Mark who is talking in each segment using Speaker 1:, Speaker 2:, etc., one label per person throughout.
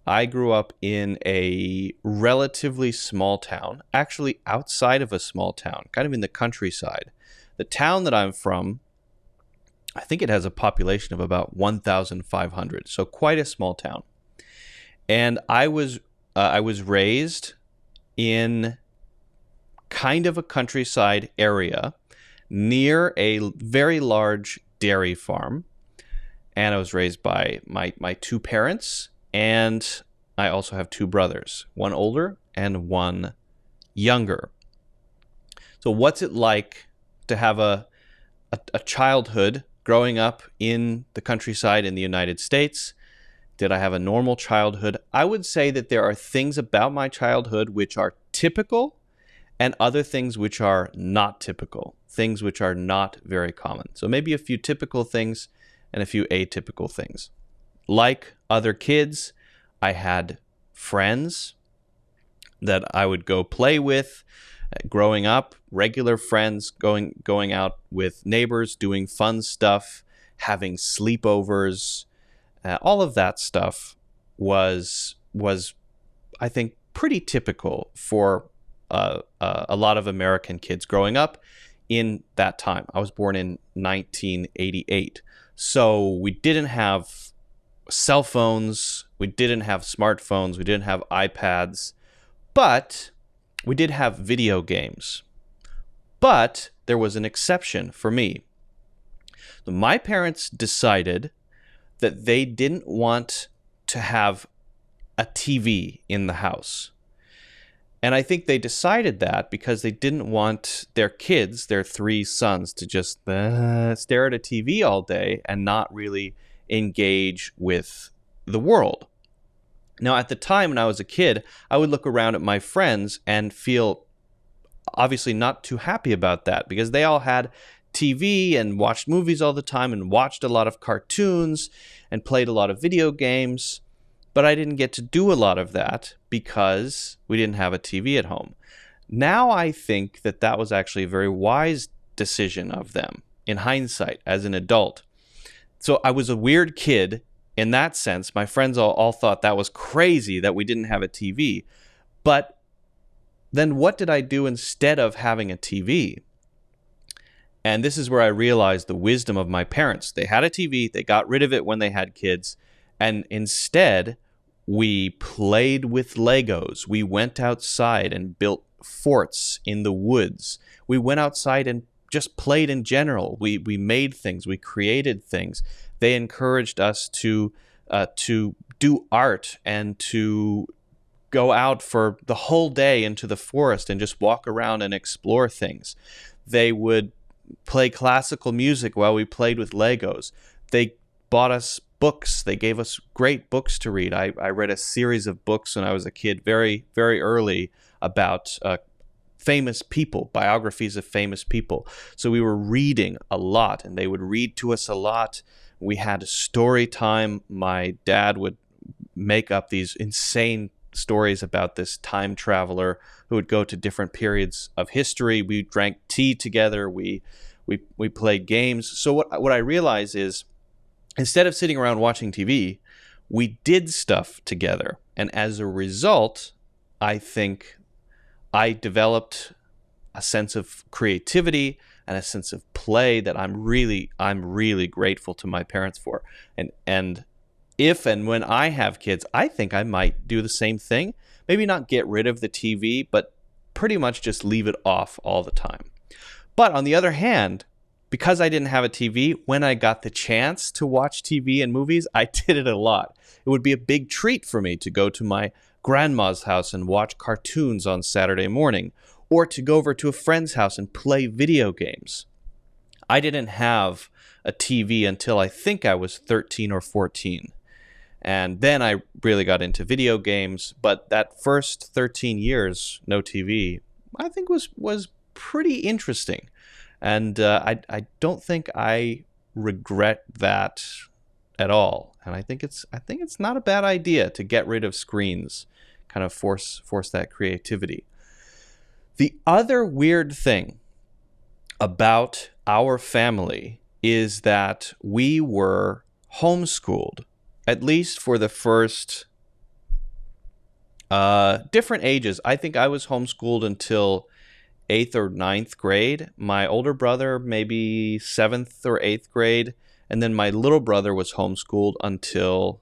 Speaker 1: I grew up in a relatively small town, actually outside of a small town, kind of in the countryside. The town that I'm from, I think it has a population of about 1,500, so quite a small town. And I was raised in kind of a countryside area near a very large dairy farm. And I was raised by my two parents, and I also have two brothers, one older and one younger. So what's it like to have a childhood growing up in the countryside in the United States? Did I have a normal childhood? I would say that there are things about my childhood which are typical and other things which are not typical, things which are not very common. So maybe a few typical things and a few atypical things. Like other kids, I had friends that I would go play with growing up, regular friends, going out with neighbors, doing fun stuff, having sleepovers. All of that stuff was I think pretty typical for a lot of American kids growing up in that time. I was born in 1988. So we didn't have cell phones, we didn't have smartphones, we didn't have iPads, but we did have video games. But there was an exception for me. So my parents decided that they didn't want to have a TV in the house. And I think they decided that because they didn't want their kids, their three sons, to just stare at a TV all day and not really engage with the world. Now, at the time when I was a kid, I would look around at my friends and feel obviously not too happy about that because they all had TV and watched movies all the time and watched a lot of cartoons and played a lot of video games. But I didn't get to do a lot of that because we didn't have a TV at home. Now I think that that was actually a very wise decision of them in hindsight as an adult. So I was a weird kid in that sense. My friends all thought that was crazy that we didn't have a TV. But then what did I do instead of having a TV? And this is where I realized the wisdom of my parents. They had a TV, they got rid of it when they had kids, and instead we played with Legos. We went outside and built forts in the woods. We went outside and just played in general. We made things. We created things. They encouraged us to do art and to go out for the whole day into the forest and just walk around and explore things. They would play classical music while we played with Legos. They bought us books. They gave us great books to read. I read a series of books when I was a kid, very, very early, about famous people, biographies of famous people. So we were reading a lot, and they would read to us a lot. We had story time. My dad would make up these insane stories about this time traveler who would go to different periods of history. We drank tea together. We played games. So what I realize is, instead of sitting around watching TV, we did stuff together. And as a result, I think I developed a sense of creativity and a sense of play that I'm really grateful to my parents for. And if and when I have kids, I think I might do the same thing. Maybe not get rid of the TV, but pretty much just leave it off all the time. But on the other hand, because I didn't have a TV, when I got the chance to watch TV and movies, I did it a lot. It would be a big treat for me to go to my grandma's house and watch cartoons on Saturday morning, or to go over to a friend's house and play video games. I didn't have a TV until I think I was 13 or 14. And then I really got into video games. But that first 13 years, no TV, I think was pretty interesting. And I don't think I regret that at all. And I think it's not a bad idea to get rid of screens, kind of force that creativity. The other weird thing about our family is that we were homeschooled, at least for the first Different ages. I think I was homeschooled until eighth or ninth grade. My older brother, maybe seventh or eighth grade. And then my little brother was homeschooled until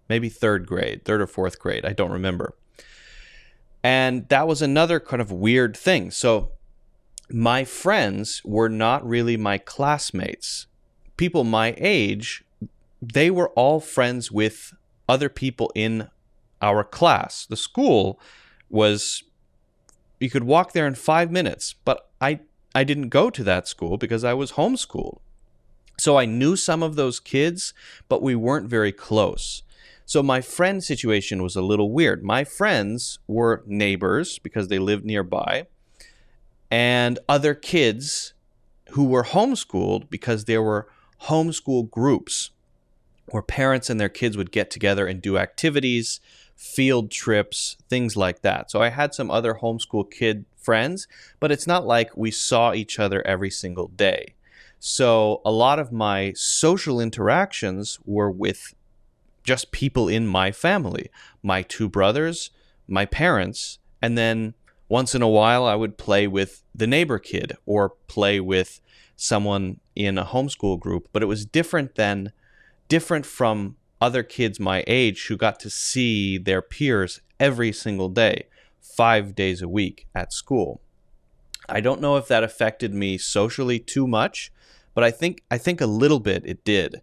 Speaker 1: maybe third or fourth grade. I don't remember. And that was another kind of weird thing. So my friends were not really my classmates. People my age, they were all friends with other people in our class. The school was, you could walk there in 5 minutes, but I didn't go to that school because I was homeschooled. So I knew some of those kids, but we weren't very close. So my friend situation was a little weird. My friends were neighbors because they lived nearby, and other kids who were homeschooled because there were homeschool groups where parents and their kids would get together and do activities, field trips, things like that. So I had some other homeschool kid friends, but it's not like we saw each other every single day. So a lot of my social interactions were with just people in my family, my two brothers, my parents, and then once in a while I would play with the neighbor kid or play with someone in a homeschool group. But it was different from other kids my age who got to see their peers every single day, 5 days a week at school. I don't know if that affected me socially too much, but I think a little bit it did.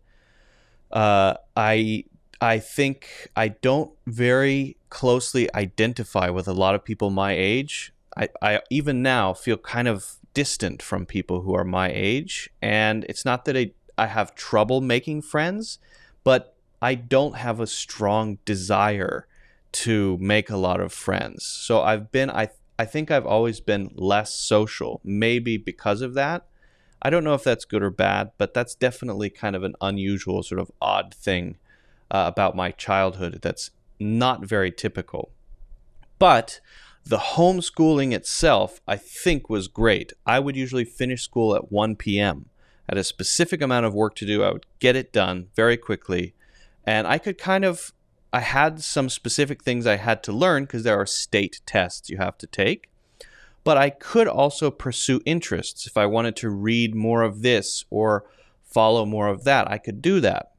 Speaker 1: I think I don't very closely identify with a lot of people my age. I even now feel kind of distant from people who are my age. And it's not that I have trouble making friends, but I don't have a strong desire to make a lot of friends. So I think I've always been less social, maybe because of that. I don't know if that's good or bad, but that's definitely kind of an unusual, sort of odd thing about my childhood that's not very typical. But the homeschooling itself, I think, was great. I would usually finish school at 1 p.m. I had a specific amount of work to do. I would get it done very quickly. And I had some specific things I had to learn because there are state tests you have to take. But I could also pursue interests. If I wanted to read more of this or follow more of that, I could do that.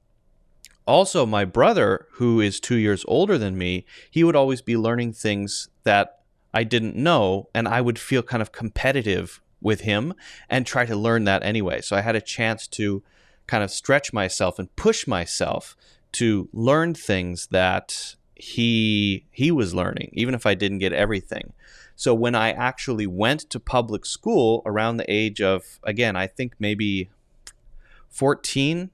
Speaker 1: Also, my brother, who is 2 years older than me, he would always be learning things that I didn't know, and I would feel kind of competitive with him and try to learn that anyway. So I had a chance to kind of stretch myself and push myself to learn things that he was learning, even if I didn't get everything. So when I actually went to public school around the age of, again, I think maybe 14,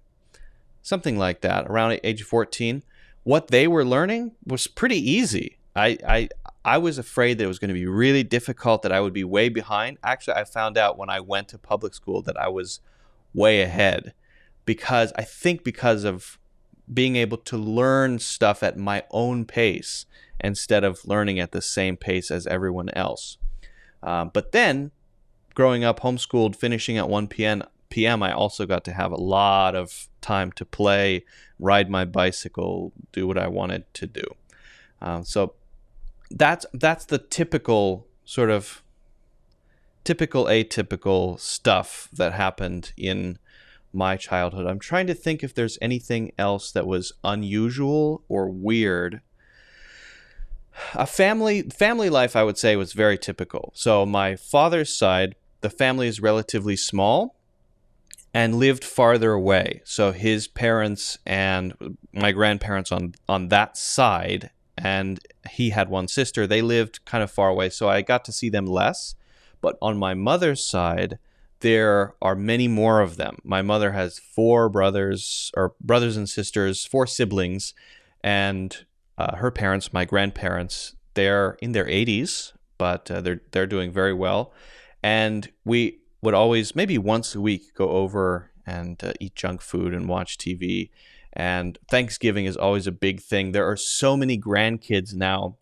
Speaker 1: something like that, around age 14, what they were learning was pretty easy. I was afraid that it was going to be really difficult, that I would be way behind. Actually, I found out when I went to public school that I was way ahead because of being able to learn stuff at my own pace instead of learning at the same pace as everyone else. But then, growing up homeschooled, finishing at 1 p.m., I also got to have a lot of time to play, ride my bicycle, do what I wanted to do. So that's the typical atypical stuff that happened in my childhood. I'm trying to think if there's anything else that was unusual or weird. A family life, I would say, was very typical. So my father's side, the family is relatively small and lived farther away. So his parents and my grandparents on that side, and he had one sister, they lived kind of far away, so I got to see them less. But on my mother's side, there are many more of them. My mother has 4 brothers and sisters, 4 siblings, and her parents, my grandparents, they're in their 80s, but they're doing very well. And we would always, maybe once a week, go over and eat junk food and watch TV. And Thanksgiving is always a big thing. There are so many grandkids now,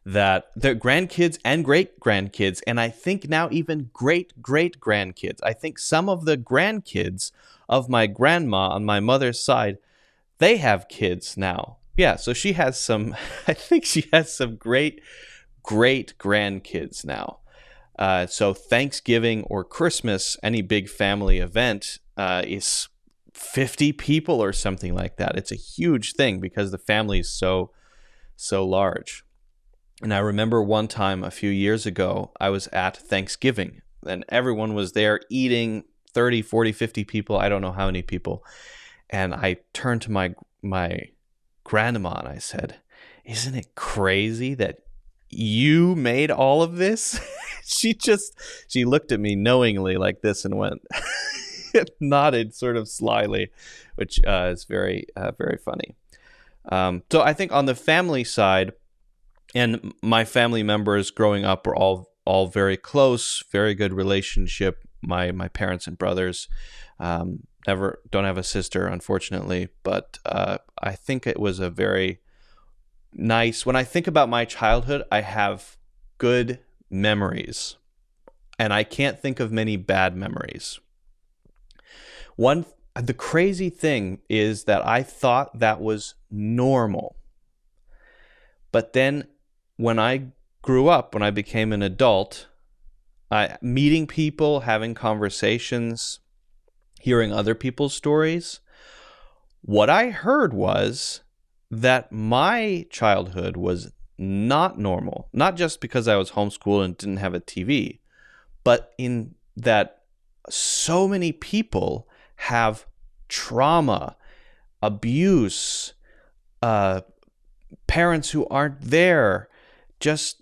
Speaker 1: that they're grandkids and great-grandkids, and I think now even great-great-grandkids. I think some of the grandkids of my grandma on my mother's side, they have kids now. Yeah, so she has some, I think she has some great grandkids now. So Thanksgiving or Christmas, any big family event, is 50 people or something like that. It's a huge thing because the family is so large. And I remember one time a few years ago, I was at Thanksgiving and everyone was there eating, 30, 40, 50 people. I don't know how many people. And I turned to my grandma and I said, "Isn't it crazy that you made all of this?" She looked at me knowingly like this and went, nodded sort of slyly, which is very funny. So I think on the family side, and my family members growing up were all very close, very good relationship. My parents and brothers, never don't have a sister, unfortunately, but I think it was a very nice. When I think about my childhood, I have good memories, and I can't think of many bad memories. The crazy thing is that I thought that was normal. But then when I grew up, when I became an adult, meeting people, having conversations, hearing other people's stories, what I heard was that my childhood was not normal, not just because I was homeschooled and didn't have a TV, but in that so many people have trauma, abuse, parents who aren't there, just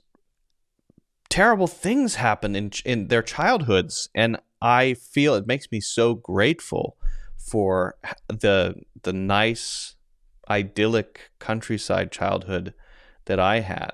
Speaker 1: terrible things happen in their childhoods. And I feel it makes me so grateful for the nice, idyllic countryside childhood that I had.